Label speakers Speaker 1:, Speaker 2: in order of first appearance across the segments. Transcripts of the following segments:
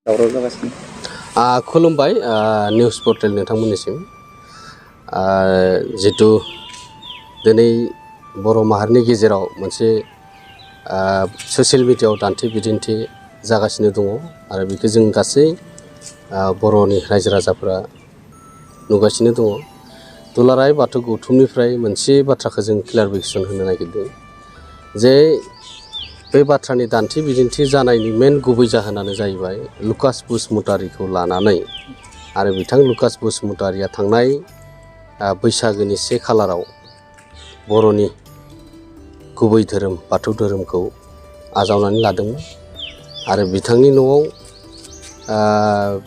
Speaker 1: दावराव जागासिनो।
Speaker 2: खुलुमबाय निउस पर्टेल नोंथांमोननिसिम जितु दिनै बर' माहारिनि गेजेराव मोनसे ससियेल मिडियायाव दान्थे बिदिन्थि जागासिनो दङ आरो बेखौ जों गासै बर'नि रायजो राजाफोरा नुगासिनो दङ। दुलाराय बाथौ गौथुमनिफ्राय मोनसे बाथ्राखौ जों क्लियारिफिकेसन होनो नागिरदों जे बे बाथ्रानि दान्थे बिदिन्थि जानायनि मेन गुबै जाहोनानो जाहैबाय लुकास बसुमतारीखौ लानानै आरो बिथां लुकास बसुमतारीया थांनाय बैसागोनि 1 खालाराव बर'नि गुबै धोरोम बाथौ धोरोमखौ आजावनानै लादोंमोन आरो बिथांनि न'आव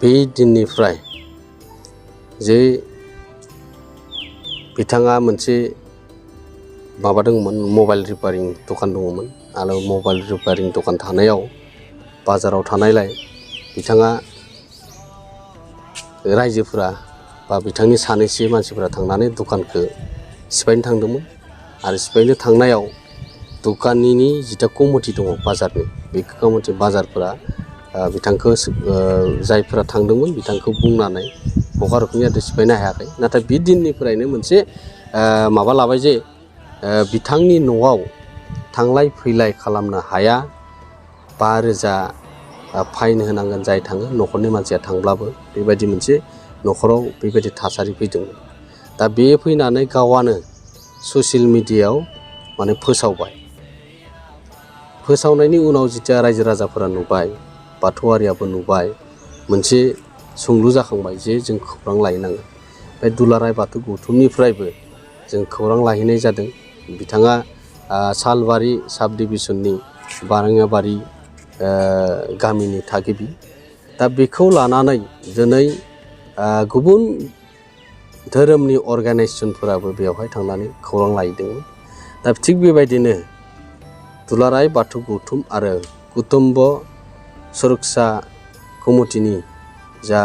Speaker 2: बे दिननिफ्राय जे बिथाङा मोनसे माबा दंमोन मबाइल रिपेयारिं दखान दङमोन आरो मबाइल रिपेयारिं दखान थानायाव बाजाराव थानायलाय बिथाङा रायजोफोरा बा बिथांनि सानैसो मानसिफोरा थांनानै दखानखौ सिफायनो थांदोंमोन आरो सिफायनो थांनायाव दखाननि जिथा कमिटि दङ बाजारनि बे कमिटि बाजारफोरा बिथांखौ जायफोरा थांदोंमोन बिथांखौ बुंनानै हगारहरफिननो जाहाथे सिफायनो हायाखै। नाथाय बे दिननिफ्रायनो मोनसे माबा लाबाय जे बिथांनि न'आव थांलाय फैलाय खालामनो हाया, 5,000 फाइन होनांगोन जाय थाङो, न'खरनि मानसिया थांब्लाबो बेबायदि मोनसे न'खराव बेबायदि थासारि फैदोंमोन। दा बे फैनानै गावआनो ससियेल मिडियायाव माने फोसावनायनि उनाव जिथिया रायजो राजाफोरा नुबाय, बाथौआरियाबो नुबाय, मोनसे सोंलु जाखांबाय जे जों खौरां लाहैनांगोन। बे दुलाराय बाथौ गौथुमनिफ्रायबो जों खौरां लाहैनाय जादों। बिथाङा सालबारि साब डिभिजननि बारङाबारि गामिनि थागिबि। दा बेखौ लानानै दिनै गुबुन धोरोमनि अर्गानाइजेसनफोराबो बेवहाय थांनानै खौरां लाहैदोंमोन। दा थिग बेबायदिनो दुलाराय बाथौ गौथुम आरो कुटुम्ब सुरक्षा कमिटिनि जा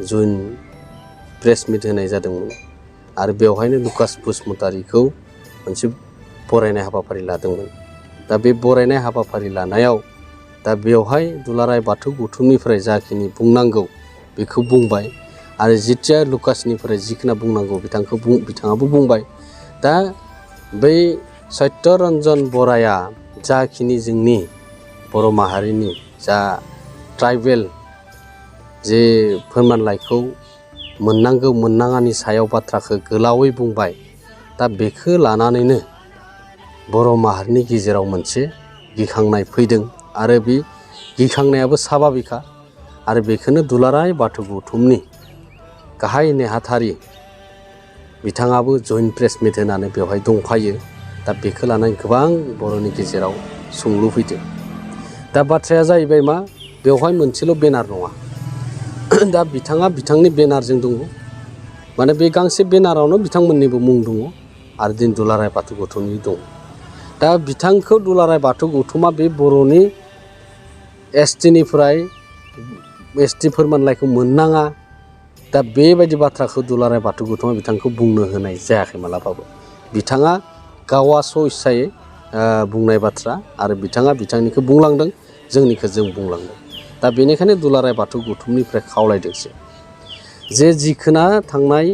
Speaker 2: जइन प्रेस मिट होनाय जादोंमोन आरो बेवहायनो लुकास बसुमतारीखौ मोनसे बरायनाय हाबाफारि लादोंमोन। दा बे बरायनाय हाबाफारि लानायाव दा बेवहाय दुलाराय बाथौ गौथुमनिफ्राय जाखिनि बुंनांगौ बेखौ बुंबाय आरो जिथिया लुकासनिफ्राय जिखिनि बुंनांगौ बिथाङाबो बुंबाय। दा बै सत्यरन्जन बराया जाखिनि जोंनि बर' माहारिनि जा ट्राइबेल जे फोरमानलाइखौ मोननांगौ मोननाङानि सायाव बाथ्राखौ गोलावै बुंबाय। दा बेखौ लानानैनो बर' माहारिनि गेजेराव मोनसे गिखांनाय फैदों आरो बे गिखांनायाबो साभाबिखा आरो बेखौनो दुलाराय बाथौ गौथुमनि गाहाय नेहाथारि बिथाङाबो जइन प्रेस मिट होनानै बेवहाय दंफायो। दा बेखौ लानानै गोबां बर'नि गेजेराव सोंलु फैदों। दा बाथ्राया जाहैबाय मा, बेवहाय मोनसेल' बेनार नङा। दा बिथाङा बिथांनि बेनारजों दङ, माने बे गांसे बेनारावनो बिथांमोननिबो मुं दङ आरो दिन दुलाराय बाथौ गौथुमनि दङ। दा बिथांखौ दुलाराय बाथौ गौथुमा बे बर'नि एसटिनिफ्राय एसटि फोरमानलाइखौ मोननाङा, दा बेबायदि बाथ्राखौ दुलाराय बाथौ गौथुमा बिथांखौ बुंनो होनाय जायाखै मालाबाबो। बिथाङा गावा इस्सायै बुंनाय बाथ्रा आरो बिथाङा बिथांनिखौ बुंलांदों, जोंनिखौ जों बुंलांदों। दा बेनिखायनो दुलाराय बाथौ गौथुमनिफ्राय खावलायदोंसै जे जिखोना थांनाय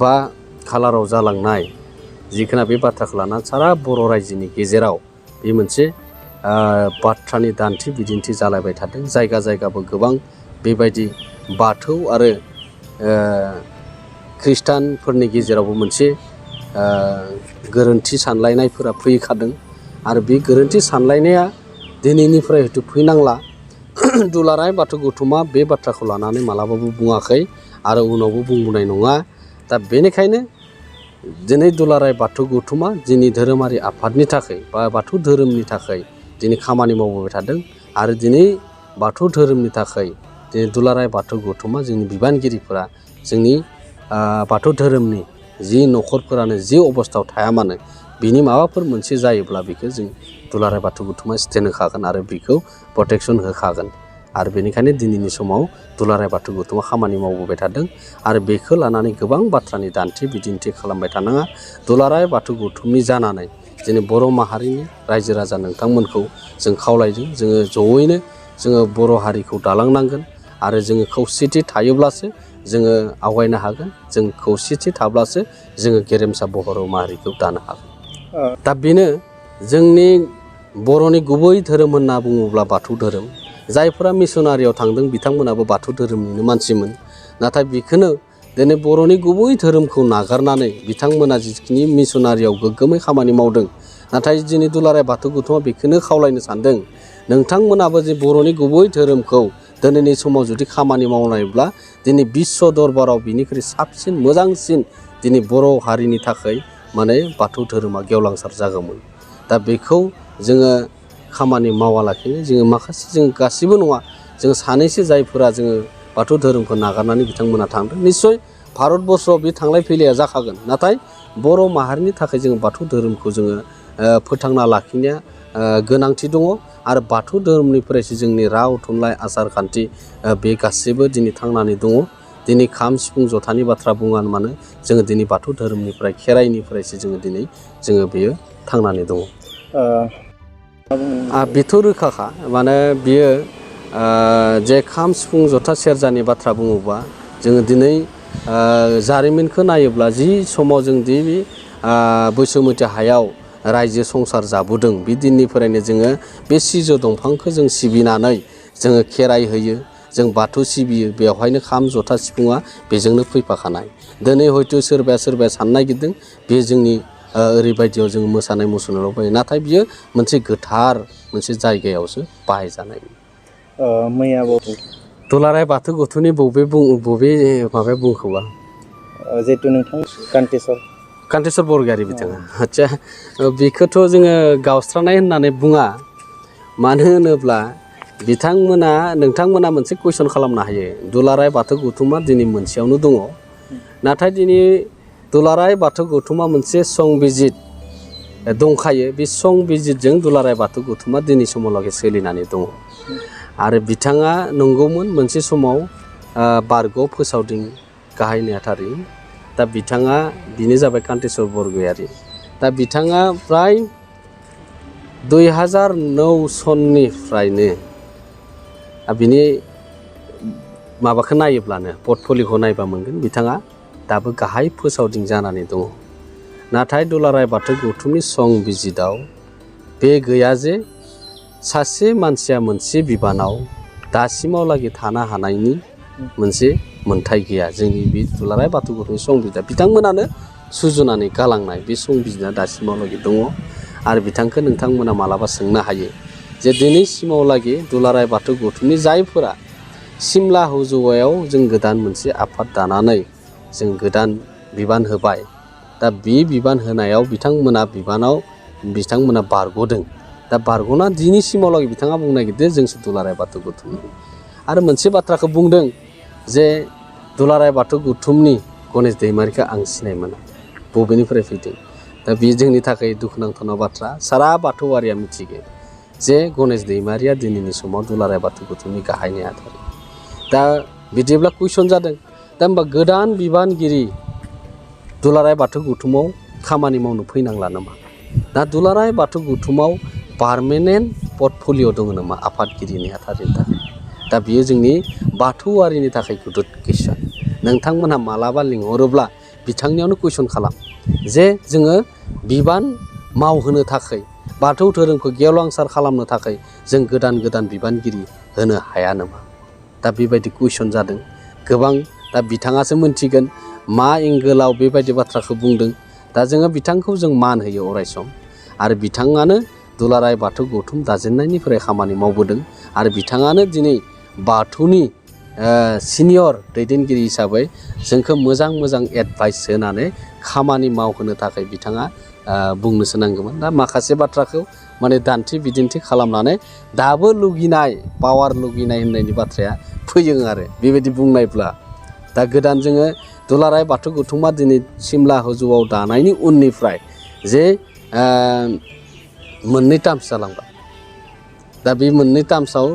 Speaker 2: 5 खालाराव जालांनाय जिखोना बे बाथ्राखौ लानानै सारा बर' रायजोनि गेजेराव बे मोनसे बाथ्रानि दान्थे बिदिन्थि जालायबाय थादों। जायगा जायगाबो गोबां बेबायदि बाथौ आरो ख्रिस्टानफोरनि गेजेरावबो मोनसे गोरोन्थि सानलायनायफोरा फैखादों आरो बे गोरोन्थि सानलायनाया दिनैनिफ्राय हयथ' फैनांला। दुलाराय बाथौ गौथुमा बे बाथ्राखौ लानानै मालाबाबो बुङाखै आरो उनावबो बुंबोनाय नङा। दा बेनिखायनो दिनै दुलाराय बाथौ गौथुमा जोंनि धोरोमारि आफादनि थाखाय बा बाथौ धोरोमनि थाखाय दिनै खामानि मावबोबाय थादों आरो दिनै बाथौ धोरोमनि थाखाय दिनै दुलाराय बाथौ गौथुमा जोंनि बिबानगिरिफोरा जोंनि बाथौ धोरोमनि जि न'खरफोरानो जि अबस्थायाव थाया मानो बिनि माबाफोर मोनसे जायोब्ला बेखौ जों दुलाराय बाथौ गौथुमा स्टेन्ड होखागोन आरो बेखौ प्रटेकसन होखागोन। आरो बेनिखायनो दिनैनि समाव दुलाराय बाथौ गौथुमा खामानि मावबोबाय थादों आरो बेखौ लानानै गोबां बाथ्रानि दान्थे बिदिन्थि खालामबाय थानाङा। दुलाराय बाथौ गौथुमनि जानानै जोंनि बर' माहारिनि रायजो राजा नोंथांमोनखौ जों खावलायदों, जोङो जयैनो जोङो बर' हारिखौ दालांनांगोन आरो जोङो खौसेथि थायोब्लासो जोङो आवगायनो हागोन जों खौसेथि थाब्लासो जोङो गेरेमसा बर' माहारिखौ दानो हागोन दा बेनो जोंनि बर'नि गुबै धोरोम होनना बुङोब्ला बाथौ धोरोम जायफोरा मिसनारियाव थांदों बिथांमोनाबो बाथौ धोरोमनिनो मानसिमोन नाथाय बेखौनो दिनै बर'नि गुबै धोरोमखौ नागारनानै बिथांमोना जिखिनि मिसनारियाव गोग्गोमै खामानि मावदों नाथाय दिनै दुलाराय बाथौ गौथुमा बेखौनो खावलायनो सानदों नोंथांमोनाबो जे बर'नि गुबै धोरोमखौ दिनैनि समाव जुदि खामानि मावनायब्ला दिनै बिश्व दरबाराव बिनिख्रुइ साबसिन मोजांसिन दिनै बर' हारिनि थाखाय माने बाथौ धोरोमा गेवलांसार जागौमोन दा बेखौ जोङो खामानि मावालाखिनो जोङो माखासे जों गासिबो नङा जों सानैसो जायफोरा जोङो बाथौ धोरोमखौ नागारनानै बिथांमोना थांदों निस्सय भारतबर्षआव बे थांलाय फैलाया जाखागोन नाथाय बर' माहारिनि थाखाय जोङो बाथौ धोरोमखौ जोङो फोथांना लाखिनाया गोनांथि दङ आरो बाथौ धोरोमनिफ्रायसो जोंनि राव थुनलाइ आसार खान्थि बे गासैबो दिनै थांनानै दङ दिनै खाम सिफुं जथानि बाथ्रा बुङानो मानो जोङो दिनै बाथौ धोरोमनिफ्राय खेराइनिफ्रायसो जोङो दिनै जोङो बेयो थांनानै दङ बेथ' रोखाखा माने बियो जे खाम सिफुं जथा सेरजानि बाथ्रा बुङोबा जोङो दिनै जारिमिनखौ नायोब्ला जि समाव जों दि बैसुमुथि हायाव रायजो संसार जाबोदों बे दिननिफ्रायनो जोङो बे सिजौ दंफांखौ जों सिबिनानै जोङो खेराइ होयो जों बाथौ सिबियो बेवहायनो खाम जथा सिफुङा बेजोंनो फैफाखानाय दिनै हयथ' सोरबाया साननो नागिरदों बे जोंनि ओरैबायदियाव जों मोसानाय मुसुरनायाव बाहायो नाथाय बियो मोनसे गोथार मोनसे जायगायावसो बाहायजानाय
Speaker 1: मैया
Speaker 2: दुलाराय बाथौ गौथुमनि बबे माबाया बुंखोबा
Speaker 1: जिहेतु नोंथां
Speaker 2: कान्तेस्वर बरगयारी बिथाङा आदसा बेखौथ' जोङो गावस्रानाय होननानै बुङा मानो होनोब्ला नोंथांमोना मोनसे कुइसन खालामनो हायो दुलाराय बाथौ गौथुमा दिनै मोनसेयावनो दङ नाथाय दिनै दुलाराय बाथौ गौथुमा मोनसे संबिजित दंखायो बे संबिजितजों दुलाराय बाथौ गौथुमा दिनै समावलागै सोलिनानै दङ आरो बिथाङा नंगौमोन मोनसे समाव बारग'आव फोसावदों गाहाय नेहाथारि दा बिथाङा बिनो जाबाय कान्तेस्वर बरगयारी दा बिथाङा फ्राय 2009 सननिफ्रायनो बिनि माबाखौ नायोब्लानो पर्टफलिय'खौ नायबा मोनगोन बिथाङा दाबो गाहाय फोसावदिं जानानै दङ नाथाय दुलाराय बाथौ गौथुमनि संबिजितआव बे गैया जे सासे मानसिया मोनसे बिबानाव दासिमावलागै थानो हानायनि मोनसे मोन्थाय गैया जोंनि बे दुलाराय बाथौ गौथुमनि संबिजिता बिथांमोनानो सुजुनानै गालांनाय बे संबिजिता दासिमावलागै दङ आरो बिथांखौ नोंथांमोना मालाबा सोंनो हायो जे दिनैसिमावलागै दुलाराय बाथौ गौथुमनि जायफोरा सिमला हौजौआव जों गोदान मोनसे आफाद दानानै जों गोदान बिबान होबाय दा बे बिबान होनायाव बिथांमोना बारग'दों दा बारग'ना दिनैसिमावलागै बिथाङा बुंनो नागिरदों जोंसो दुलाराय बाथौ गौथुमनि आरो मोनसे बाथ्राखौ बुंदों जे दुलाराय बाथौ गौथुमनि गणेश दैमारिखौ आं सिनाय मोना बबेनिफ्राय फैदों दा बे जोंनि थाखाय दुखुनांथाव बाथ्रा सारा बाथौआरिया मिथिगौ जे गणेश दैमारिया दिनैनि समाव दुलाराय बाथौ गौथुमनि गाहाय नेहाथारि दा बिदिब्ला कुइसन जादों दा होमबा गोदान बिबानगिरि दुलाराय बाथौ गौथुमाव खामानि मावनो फैनांला नामा दा दुलाराय बाथौ गौथुमाव पार्मानेन्ट पर्टफलिय' दङ नामा आफादगिरि नेहाथारिनि थाखाय दा बियो जोंनि बाथौआरिनि थाखाय गुड कुइसन नोंथांमोनहा मालाबा लिंहरोब्ला बिथांनियावनो कुइसन खालाम जे जोङो बिबान मावहोनो थाखाय बाथौ धोरोमखौ गेवलांसार खालामनो थाखाय जों गोदान बिबानगिरि होनो हाया नामा दा बेबायदि कुइसन जादों गोबां दा बिथाङासो मोनथिगोन मा एंगोलाव बेबायदि बाथ्राखौ बुंदों दा जोङो बिथांखौ जों मान होयो अरायसम आरो बिथाङानो दुलाराय बाथौ गौथुम दाजेननायनिफ्राय खामानि मावबोदों आरो बिथाङानो दिनै बाथौनि सिनियर दैदेनगिरि हिसाबै जोंखौ मोजां एडभाइस होनानै खामानि मावहोनो थाखाय बिथाङा बुंनोसो नांगौमोन दा माखासे बाथ्राखौ माने दान्थे बिदिन्थि खालामनानै दाबो लुगैनाय पावार लुगैनाय होननायनि बाथ्राया फैयो आरो बेबायदि बुंनायब्ला दा गोदान जोङो दुलाराय बाथौ गौथुमा दिनै सिमला हौजौआव दानायनि उननिफ्राय जे मोननै टार्म्स जालांबाय दा बे मोननै टार्म्सआव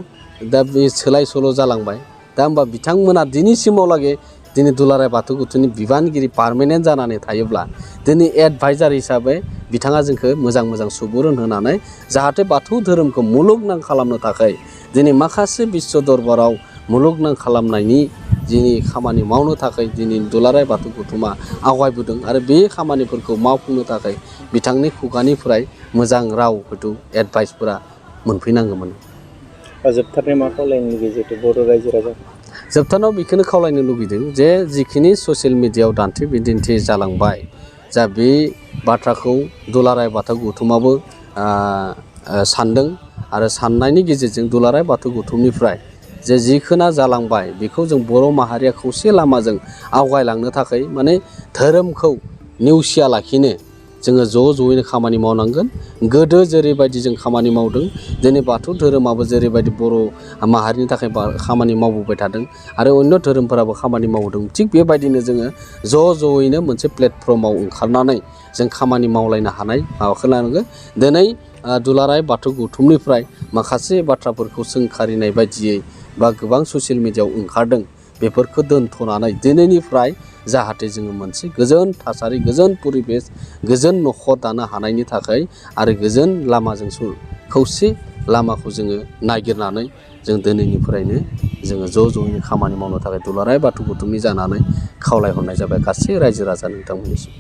Speaker 2: दा बे सोलाय सोल' जालांबाय दा होमबा बिथांमोना दिनैसिमावलागै दिनै दुलाराय बाथौ गौथुमनि बिबानगिरि पार्मानेन्ट जानानै थायोब्ला दिनै एडभाइजार हिसाबै बिथाङा जोंखौ मोजां सुबुरुन होनानै जाहाथे बाथौ धोरोमखौ मुलुगनां खालामनो थाखाय दिनै माखासे बिश्व दरबाराव मुलुगनां खालामनायनि दिनै खामानि मावनो थाखाय दिनै दुलाराय बाथौ गौथुमा आवगायबोदों आरो बे खामानिफोरखौ मावफुंनो थाखाय बिथांनि खुगानिफ्राय मोजां राव हयथ' एडभाइसफोरा मोनफैनांगौमोन।
Speaker 1: जोबथारनाय मा खावलायनो लुगैयो जिहेथु बर' रायजो राजा?
Speaker 2: जोबथारनायाव बेखौनो खावलायनो लुगैदों जे जिखिनि ससियेल मिडियायाव दान्थे बिदिन्थि जालांबाय जा बे बाथ्राखौ दुलाराय बाथौ गौथुमाबो सानदों आरो साननायनि गेजेरजों दुलाराय बाथौ गौथुमनिफ्राय जे जिखोना जालांबाय बेखौ जों बर' माहारिया खौसे लामाजों आवगायलांनो थाखाय माने धोरोमखौ नेवसिया लाखिनो जोङो ज'यैनो खामानि मावनांगोन। गोदो जेरैबायदि जों खामानि मावदों दिनै बाथौ धोरोमाबो जेरैबायदि बर' माहारिनि थाखाय खामानि मावबोबाय थादों आरो अन्य धोरोमफोराबो खामानि मावदों थिग बेबायदिनो जोङो ज'यैनो मोनसे प्लेटफर्माव ओंखारनानै जों खामानि मावलायनो हानाय माबाखौ लानांगोन। दिनै दुलाराय बाथौ गौथुमनिफ्राय माखासे बाथ्राफोरखौ सोंखारिनाय बायदियै बा गोबां ससियेल मिडियायाव ओंखारदों बेफोरखौ दोनथ'नानै दिनैनिफ्राय जाहाथे जोङो मोनसे गोजोन थासारि गोजोन परिबेस गोजोन न'खर दानो हानायनि थाखाय आरो गोजोन लामाजों खौसे लामाखौ जोङो नागिरनानै जों दिनैनिफ्रायनो जोङो ज'यैनो खामानि मावनो थाखाय दुलाराय बाथौ गौथुमनि जानानै खावलायहरनाय जाबाय गासै रायजो राजा नोंथांमोननिसिम।